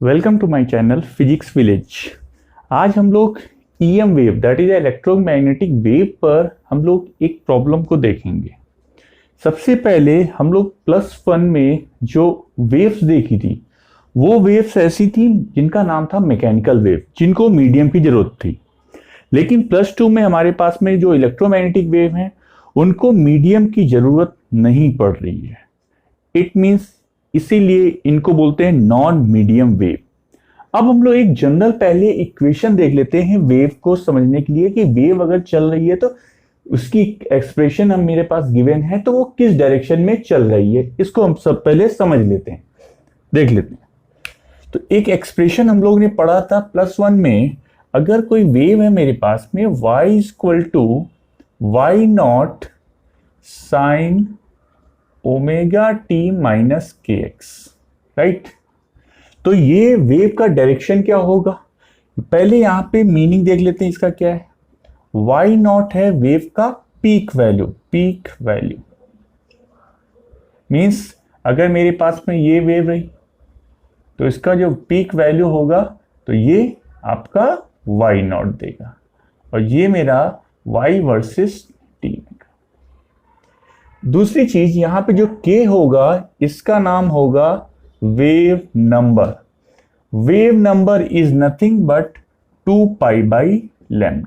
Welcome to my channel physics village. आज हम लोग EM wave that is electromagnetic wave पर हम लोग एक प्रॉब्लम को देखेंगे। सबसे पहले हम लोग +1 में जो वेव्स देखी थी वो वेव्स ऐसी थी जिनका नाम था मैकेनिकल वेव, जिनको मीडियम की जरूरत थी। लेकिन +2 में हमारे पास में जो इलेक्ट्रोमैग्नेटिक वेव हैं उनको मीडियम की जरूरत नहीं पड़ रही है। इट मीन्स इसीलिए इनको बोलते हैं नॉन मीडियम वेव। अब हम लोग एक जनरल पहले इक्वेशन देख लेते हैं वेव को समझने के लिए कि वेव अगर चल रही है तो उसकी एक्सप्रेशन हम मेरे पास गिवन है तो वो किस डायरेक्शन में चल रही है, इसको हम सब पहले समझ लेते हैं, देख लेते हैं। तो एक एक्सप्रेशन हम लोग ने पढ़ा था +1 में, अगर कोई वेव है मेरे पास में y = y0 sin omega T minus के एक्स, राइट। तो ये वेव का डायरेक्शन क्या होगा, पहले यहां पे मीनिंग देख लेते हैं इसका क्या है। y0 है वेव का पीक वैल्यू मींस अगर मेरे पास में ये वेव रही तो इसका जो पीक वैल्यू होगा तो ये आपका y0 देगा और ये मेरा y वर्सेस t। दूसरी चीज यहां पे जो k होगा इसका नाम होगा wave number. Wave number is nothing but 2π/λ।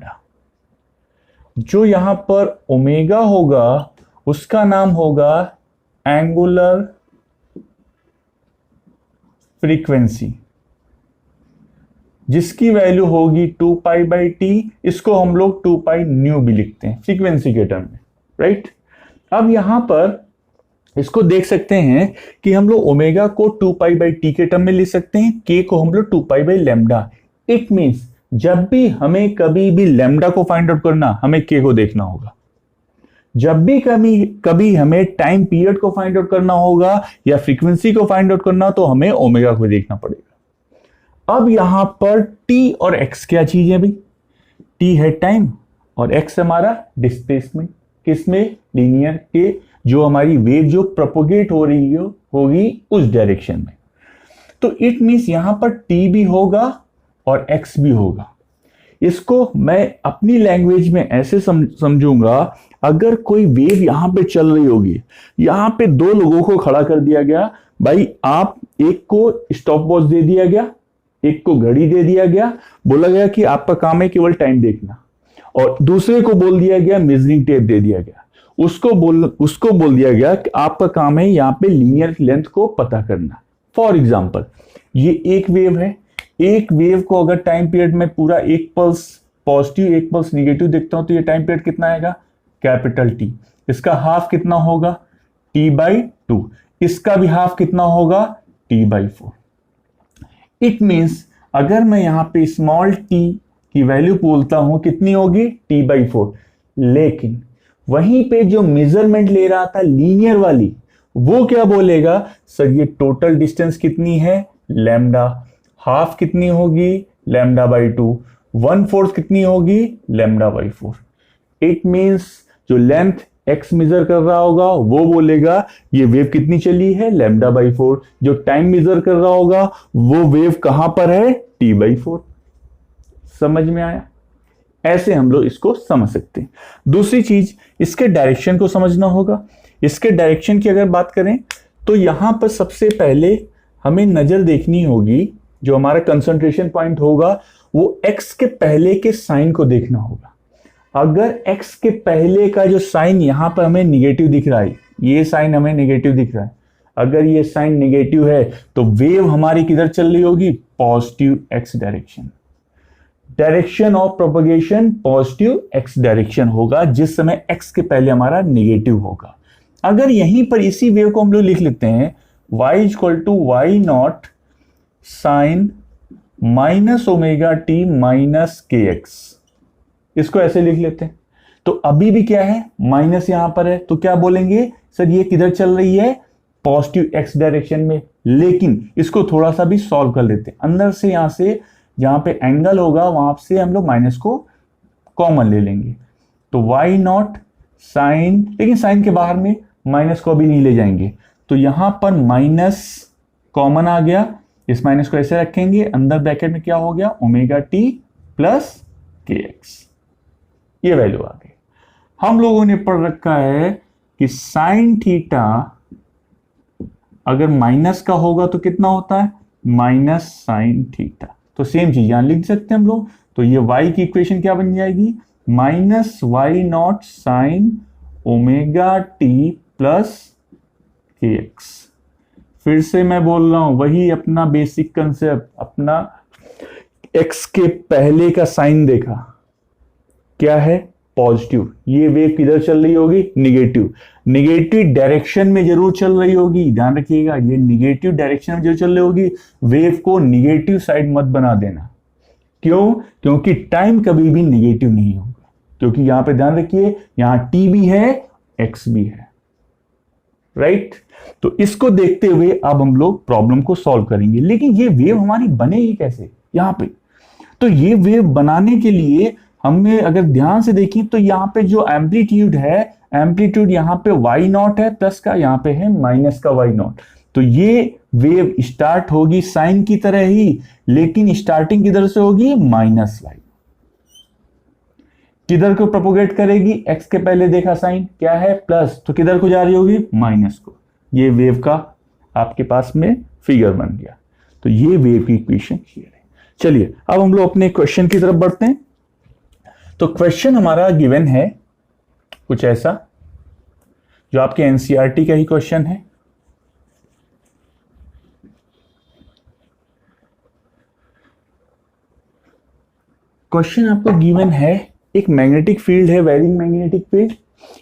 जो यहां पर ओमेगा होगा उसका नाम होगा एंगुलर फ्रीक्वेंसी, जिसकी वैल्यू होगी 2π/t। इसको हम लोग 2πν भी लिखते हैं फ्रीक्वेंसी के टर्म में, राइट। अब यहां पर इसको देख सकते हैं कि हम लोग ओमेगा को 2π/t के टर्म में लिख सकते हैं, के को हम लोग 2π/λ। इट मींस जब भी हमें कभी भी लैम्डा को फाइंड आउट करना हमें के को देखना होगा, जब भी कभी हमें टाइम पीरियड को फाइंड आउट करना होगा या फ्रीक्वेंसी को फाइंड आउट करना तो हमें ओमेगा को देखना पड़ेगा। अब यहां पर टी और एक्स क्या चीज है भाई, टी है टाइम और एक्स हमारा डिस्प्लेसमेंट, किसमें, लीनियर के जो हमारी वेव जो प्रोपोगेट हो रही होगी उस डायरेक्शन में। तो इट मींस यहां पर टी भी होगा और एक्स भी होगा। इसको मैं अपनी लैंग्वेज में ऐसे समझूंगा, अगर कोई वेव यहां पे चल रही होगी, यहां पे दो लोगों को खड़ा कर दिया गया, भाई आप एक को स्टॉप वॉच दे दिया गया, एक को घड़ी दे दिया गया, बोला गया कि आपका काम है केवल टाइम देखना, और दूसरे को बोल दिया गया मेजरिंग टेप दे दिया गया, उसको बोल दिया गया कि आपका काम है यहाँ पे लीनियर लेंथ को पता करना। फॉर एग्जांपल ये एक वेव है, एक वेव को अगर टाइम पीरियड में पूरा एक पल्स पॉजिटिव एक पल्स निगेटिव देखता हूं तो ये टाइम पीरियड कितना आएगा, कैपिटल टी। इसका हाफ कितना होगा, t/2। इसका भी हाफ कितना होगा, t/4। इट मींस अगर मैं यहां पे स्मॉल टी की वैल्यू बोलता हूं कितनी होगी, t/4, लेकिन वहीं पे जो मेजरमेंट ले रहा था लीनियर वाली वो क्या बोलेगा, सर ये टोटल डिस्टेंस कितनी है, लैम्डा, हाफ कितनी होगी, λ/2, 1/4 कितनी होगी, λ/4। इट मींस जो लेंथ एक्स मेजर कर रहा होगा वो बोलेगा ये वेव कितनी चली है, λ/4। जो टाइम मेजर कर रहा होगा वो वेव कहां पर है, t/4। समझ में आया, ऐसे हम लोग इसको समझ सकते हैं। दूसरी चीज इसके डायरेक्शन को समझना होगा। इसके डायरेक्शन की अगर बात करें तो यहां पर सबसे पहले हमें नजर देखनी होगी, जो हमारा कंसंट्रेशन पॉइंट होगा वो एक्स के पहले के साइन को देखना होगा। अगर एक्स के पहले का जो साइन यहां पर हमें निगेटिव दिख रहा है, ये साइन हमें निगेटिव दिख रहा है, अगर ये साइन निगेटिव है तो वेव हमारी किधर चल रही होगी, positive x direction. Direction of propagation positive x direction होगा जिस समय एक्स के पहले हमारा नेगेटिव होगा। अगर यहीं पर इसी वेव को हम लोग लिख लेते हैं y = y0 sin -ωt - kx, इसको ऐसे लिख लेते हैं। तो अभी भी क्या है, माइनस यहां पर है तो क्या बोलेंगे, सर ये किधर चल रही है, पॉजिटिव एक्स डायरेक्शन में। लेकिन इसको थोड़ा सा भी सॉल्व कर लेते हैं, अंदर से यहां से जहां पे एंगल होगा वहां से हम लोग माइनस को कॉमन ले लेंगे, तो y0 साइन, लेकिन साइन के बाहर में माइनस को अभी नहीं ले जाएंगे, तो यहां पर माइनस कॉमन आ गया, इस माइनस को ऐसे रखेंगे, अंदर ब्रैकेट में क्या हो गया, omega t plus k x, ये वैल्यू आ गई। हम लोगों ने पढ़ रखा है कि साइन थीटा अगर माइनस का होगा तो कितना होता है, माइनस साइन थीटा। तो सेम चीज यहां लिख सकते हैं हम लोग। तो ये y की इक्वेशन क्या बन जाएगी, minus y naught sine omega t plus k x. फिर से मैं बोल रहा हूं, वही अपना बेसिक कंसेप्ट, अपना x के पहले का साइन देखा, क्या है, पॉजिटिव। ये वेव किधर चल रही होगी, निगेटिव, निगेटिव डायरेक्शन में जरूर चल रही होगी, ध्यान रखिएगा। ये निगेटिव डायरेक्शन में जरूर चल रही होगी, वेव को निगेटिव साइड मत बना देना। क्यों, क्योंकि टाइम कभी भी निगेटिव नहीं होगा, क्योंकि यहां पे ध्यान रखिए, यहां t भी है, x भी है, राइट। तो इसको देखते हुए अब हम लोग प्रॉब्लम को सॉल्व करेंगे। लेकिन ये वेव हमारी बनेगी कैसे यहां पे, तो ये वेव बनाने के लिए हमें अगर ध्यान से देखें तो यहां पे जो एम्पलीट्यूड है, एम्पलीट्यूड यहां पे y नॉट है प्लस का, यहां पे है माइनस का y नॉट। तो ये वेव स्टार्ट होगी साइन की तरह ही, लेकिन स्टार्टिंग किधर से होगी, माइनस y। किधर को प्रोपोगेट करेगी, x के पहले देखा साइन क्या है, प्लस, तो किधर को जा रही होगी, माइनस को। ये वेव का आपके पास में फिगर बन गया। तो ये वेव की इक्वेशन क्लियर है। चलिए अब हम लोग अपने क्वेश्चन की तरफ बढ़ते हैं। तो क्वेश्चन हमारा गिवन है कुछ ऐसा, जो आपके एनसीईआरटी का ही क्वेश्चन है। क्वेश्चन आपको गिवन है, एक मैग्नेटिक फील्ड है, वेरिंग मैग्नेटिक फील्ड,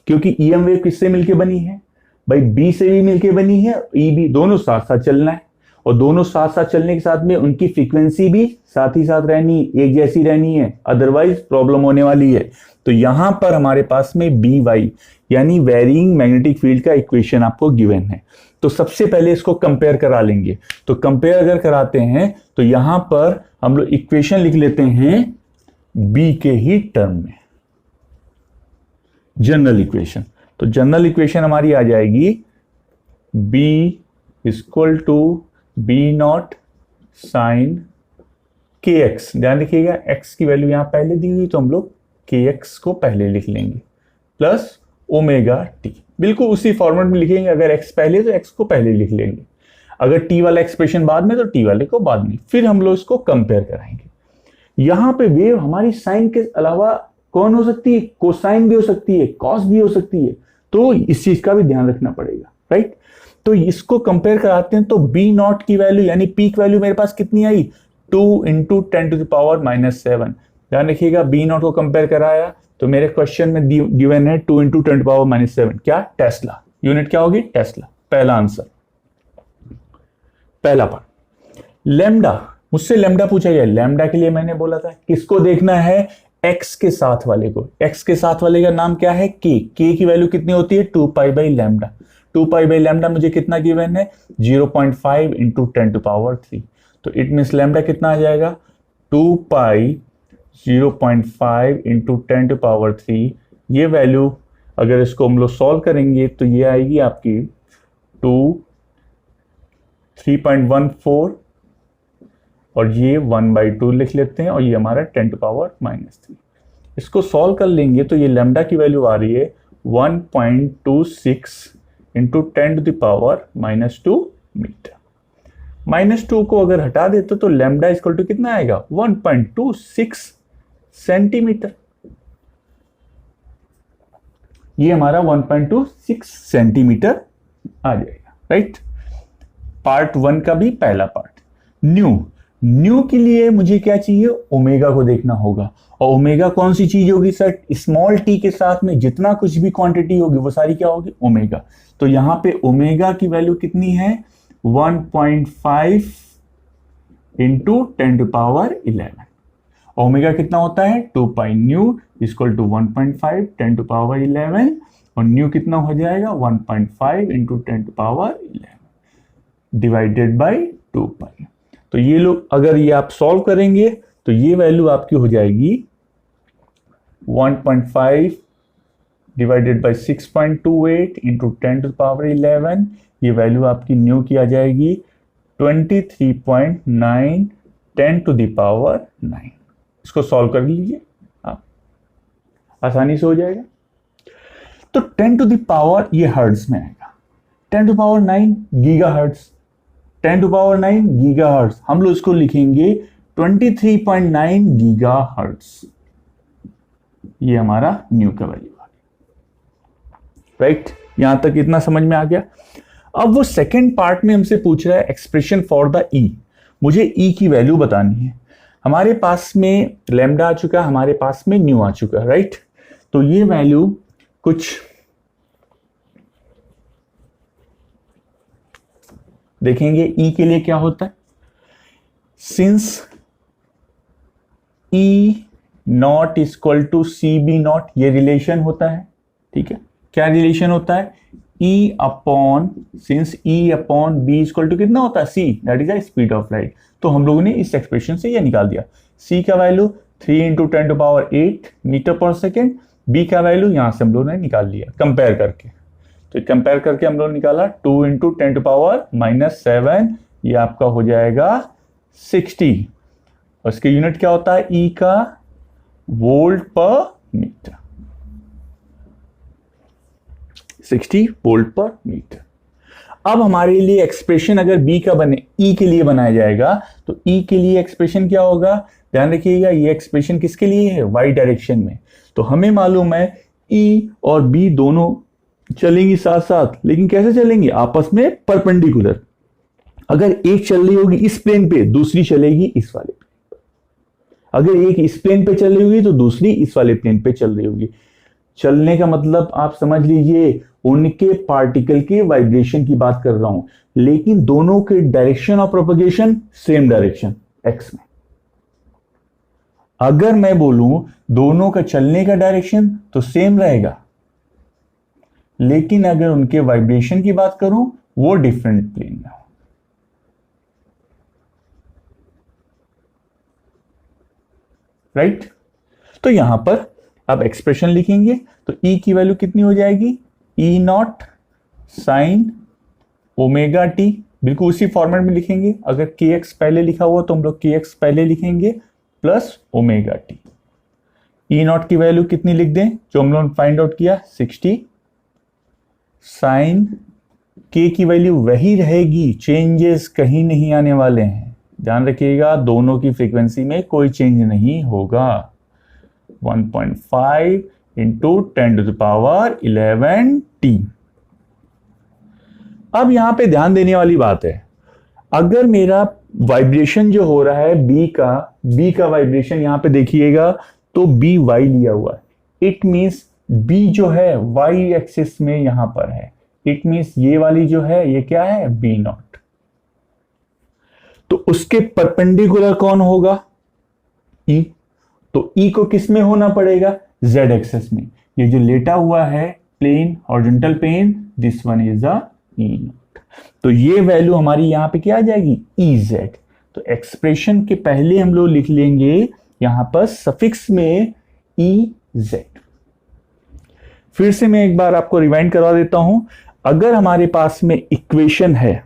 क्योंकि ईएम वेव किससे मिलके बनी है भाई, बी से भी मिलके बनी है, ई भी, दोनों साथ साथ चलना है। और दोनों साथ साथ चलने के साथ में उनकी फ्रीक्वेंसी भी साथ ही साथ रहनी, एक जैसी रहनी है, अदरवाइज प्रॉब्लम होने वाली है। तो यहां पर हमारे पास में बी वाई यानी वेरिंग मैग्नेटिक फील्ड का इक्वेशन आपको गिवन है। तो सबसे पहले इसको कंपेयर करा लेंगे। तो कंपेयर अगर कराते हैं तो यहां पर हम लोग इक्वेशन लिख लेते हैं बी के ही टर्म में, जनरल इक्वेशन। तो जनरल इक्वेशन हमारी आ जाएगी B equal to B naught sine k x. ध्यान रखिएगा एक्स की वैल्यू यहां पहले दी हुई, तो हम लोग के एक्स को पहले लिख लेंगे, प्लस ओमेगा टी, बिल्कुल उसी फॉर्मेट में लिखेंगे। अगर एक्स पहले तो एक्स को पहले लिख लेंगे, अगर टी वाला एक्सप्रेशन बाद में तो टी वाले को बाद में। फिर हम लोग इसको कंपेयर कराएंगे। यहां पे वेव हमारी साइन के अलावा कौन हो सकती है, कोसाइन भी हो सकती है, कॉस भी हो सकती है। तो इस चीज का भी ध्यान रखना पड़ेगा, राइट। तो इसको कंपेयर कराते हैं तो बी नॉट की वैल्यू यानी पीक वैल्यू मेरे पास कितनी आई, 2 इंटू 10⁻⁻⁷। ध्यान रखिएगा बी नॉट को कंपेयर कराया तो मेरे क्वेश्चन में गिवन है 2 इंटू 10⁻⁻⁷, क्या, टेस्ला। यूनिट क्या होगी, टेस्ला। पहला आंसर, पहला पार्ट। लैम्डा, मुझसे लैम्डा पूछा गया। लैम्डा के लिए मैंने बोला था किसको देखना है, एक्स के साथ वाले को। एक्स के साथ वाले का नाम क्या है, के। के की वैल्यू कितनी होती है, 2π/λ। 2π/λ मुझे कितना गिवन है, 0.5 इंटू 10⁻3। तो इट मीन्स लैम्डा कितना आ जाएगा, 2π 0.5 इंटू 10⁻3। ये वैल्यू अगर इसको हम लोग सॉल्व करेंगे तो ये आएगी आपकी 3.14, और ये 1/2 लिख लेते हैं, और ये हमारा 10⁻⁻3। इसको सॉल्व कर लेंगे तो ये लैम्डा की वैल्यू आ रही है 1.26 इंटू 10⁻⁻2 मीटर। -2 को अगर हटा देते तो लैम्डा इक्वल टू कितना आएगा, 1.26 सेंटीमीटर। ये हमारा 1.26 सेंटीमीटर आ जाएगा, राइट। पार्ट 1 का भी पहला पार्ट। न्यू के लिए मुझे क्या चाहिए, ओमेगा को देखना होगा। और ओमेगा कौन सी चीज होगी सर, स्मॉल टी के साथ में जितना कुछ भी क्वांटिटी होगी वो सारी क्या होगी, ओमेगा। तो यहां पे ओमेगा की वैल्यू कितनी है, 1.5 इंटू 10⁻11। ओमेगा कितना होता है, 2π न्यू इक्वल टू 1.5 10⁻11, और न्यू कितना हो जाएगा 1.5 इंटू 10⁻11 डिवाइडेड बाई 2π। तो ये लोग अगर ये आप सॉल्व करेंगे तो ये वैल्यू आपकी हो जाएगी 1.5 डिवाइडेड बाई 6.28 इंटू 10⁻11। ये वैल्यू आपकी न्यू की आ जाएगी 23.9 10⁹9। इसको सॉल्व कर लीजिए आप, आसानी से हो जाएगा। तो 10⁻, ये हर्ट्ज में आएगा, 10⁹ गीगा हर्ट्ज, 10⁹ गीगा हर्ट्ज, हम लोग इसको लिखेंगे 23.9 गीगा हर्ट्ज। ये हमारा न्यू का वैल्यू आ गया, राइट। यहां तक इतना समझ में आ गया। अब वो सेकेंड पार्ट में हमसे पूछ रहा है एक्सप्रेशन फॉर द ई। मुझे ई की वैल्यू बतानी है। हमारे पास में लैम्डा आ चुका है, हमारे पास में न्यू आ चुका है, राइट। तो ये वैल्यू कुछ देखेंगे। ई के लिए क्या होता है, since E naught equal to C B naught, ये रिलेशन होता है, ठीक है। क्या रिलेशन होता है, E upon, since E upon B equal to कितना होता है, C, that is the speed of light. तो हम लोगों ने इस एक्सप्रेशन से ये निकाल दिया। सी का वैल्यू 3 × 10⁸ मीटर पर सेकेंड, बी का वैल्यू यहां से हम लोगों ने निकाल लिया कंपेयर करके। तो कंपेयर करके हम लोग निकाला 2 × 10⁻⁻7, ये आपका हो जाएगा 60। और इसके यूनिट क्या होता है, ई का वोल्ट पर मीटर, 60 वोल्ट पर मीटर। अब हमारे लिए एक्सप्रेशन अगर बी का बने, ई के लिए बनाया जाएगा, तो ई के लिए एक्सप्रेशन क्या होगा, ध्यान रखिएगा, ये एक्सप्रेशन किसके लिए है, वाई डायरेक्शन में। तो हमें मालूम है ई और बी दोनों चलेंगी साथ साथ, लेकिन कैसे चलेंगी, आपस में परपेंडिकुलर। अगर एक चल रही होगी इस प्लेन पे, दूसरी चलेगी इस वाले प्लेन पे। अगर एक इस प्लेन पे चल रही होगी तो दूसरी इस वाले प्लेन पे चल रही होगी। चलने का मतलब आप समझ लीजिए, उनके पार्टिकल के वाइब्रेशन की बात कर रहा हूं, लेकिन दोनों के direction of propagation same direction x में। अगर मैं बोलूं दोनों का चलने का डायरेक्शन तो सेम रहेगा, लेकिन अगर उनके वाइब्रेशन की बात करूं वो डिफरेंट प्लेन में हो। राइट। तो यहां पर अब एक्सप्रेशन लिखेंगे, तो ई की वैल्यू कितनी हो जाएगी, ई नॉट साइन ओमेगा टी, बिल्कुल उसी फॉर्मेट में लिखेंगे। अगर के एक्स पहले लिखा हुआ तो हम लोग के एक्स पहले लिखेंगे plus omega T. E not की वैल्यू कितनी लिख दें, जो हम लोग फाइंड आउट किया 60, साइन के की वैल्यू वही रहेगी, चेंजेस कहीं नहीं आने वाले हैं। ध्यान रखिएगा, दोनों की फ्रीक्वेंसी में कोई चेंज नहीं होगा। 1.5 × 10⁻11 टी। अब यहां पे ध्यान देने वाली बात है, अगर मेरा वाइब्रेशन जो हो रहा है बी का वाइब्रेशन यहां पे देखिएगा, तो बी वाई लिया हुआ है। इट मींस बी जो है वाई एक्सिस में यहां पर है। इट मींस ये वाली जो है ये क्या है, बी नॉट। तो उसके परपेंडिकुलर कौन होगा, ई। तो ई को किस में होना पड़ेगा, जेड एक्सिस में। ये जो लेटा हुआ है plane, horizontal plane, this one is the E naught. तो ये वैल्यू हमारी यहां पे क्या आ जाएगी, ई जेड। तो एक्सप्रेशन के पहले हम लोग लिख लेंगे यहां पर सफिक्स में ई जेड। फिर से मैं एक बार आपको रिवाइंड करवा देता हूं। अगर हमारे पास में इक्वेशन है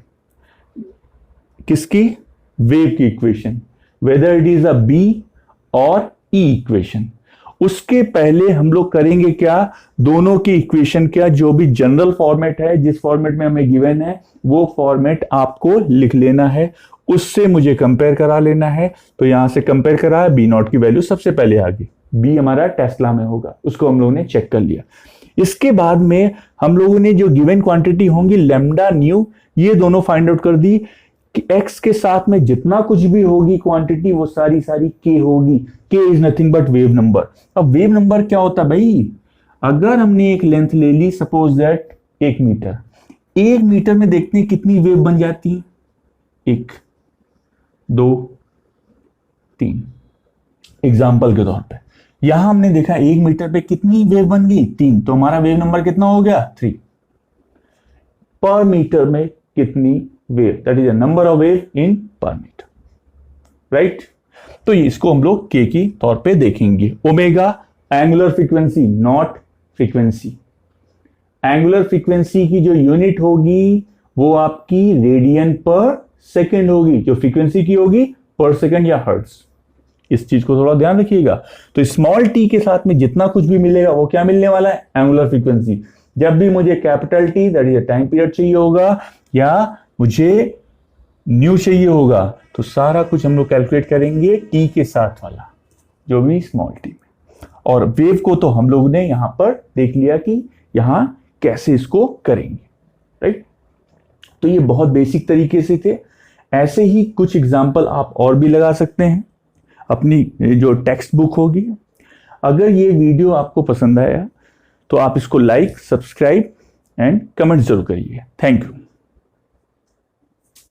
किसकी, वेव की equation, whether it is a B और ई इक्वेशन, उसके पहले हम लोग करेंगे क्या, दोनों की इक्वेशन क्या, जो भी जनरल फॉर्मेट है, जिस फॉर्मेट में हमें गिवन है वो फॉर्मेट आपको लिख लेना है, उससे मुझे कंपेयर करा लेना है। तो यहां से कंपेयर करा है, बी नॉट की वैल्यू सबसे पहले आ गई, बी हमारा टेस्ला में होगा, उसको हम लोगों ने चेक कर लिया। इसके बाद में हम लोगों ने जो गिवन क्वांटिटी होंगी लैम्डा न्यू, ये दोनों फाइंड आउट कर दी कि एक्स के साथ में जितना कुछ भी होगी क्वांटिटी वो सारी के होगी। के is nothing but wave number. अब वेव नंबर क्या होता है भाई, अगर हमने एक लेंथ ले ली, सपोज दैट 1 मीटर, 1 मीटर में देखते हैं कितनी वेव बन जाती है, 1 2 3। एग्जाम्पल के तौर पे यहां हमने देखा 1 मीटर पे कितनी वेव बन गई, 3। तो हमारा वेव नंबर कितना हो गया, 3। पर मीटर में कितनी wave, that is the number of wave in पर मीटर, राइट। तो इसको हम लोग के की तौर पे देखेंगे। Omega angular frequency, not frequency. Angular frequency की जो यूनिट होगी वो आपकी रेडियन पर सेकंड होगी, जो फ्रीक्वेंसी की होगी पर सेकंड या हर्ट्ज। इस चीज को थोड़ा ध्यान रखिएगा। तो स्मॉल टी के साथ में जितना कुछ भी मिलेगा वो क्या मिलने वाला है, एंगुलर फ्रीक्वेंसी। जब भी मुझे capital T that is time period चाहिए होगा या मुझे न्यू चाहिए होगा, तो सारा कुछ हम लोग कैलकुलेट करेंगे टी के साथ वाला, जो भी स्मॉल टी में। और वेव को तो हम लोग ने यहां पर देख लिया कि यहां कैसे इसको करेंगे, राइट। तो ये बहुत बेसिक तरीके से थे। ऐसे ही कुछ एग्जाम्पल आप और भी लगा सकते हैं अपनी जो टेक्स्ट बुक होगी। अगर ये वीडियो आपको पसंद आया तो आप इसको लाइक, सब्सक्राइब एंड कमेंट जरूर करिए। Thank you.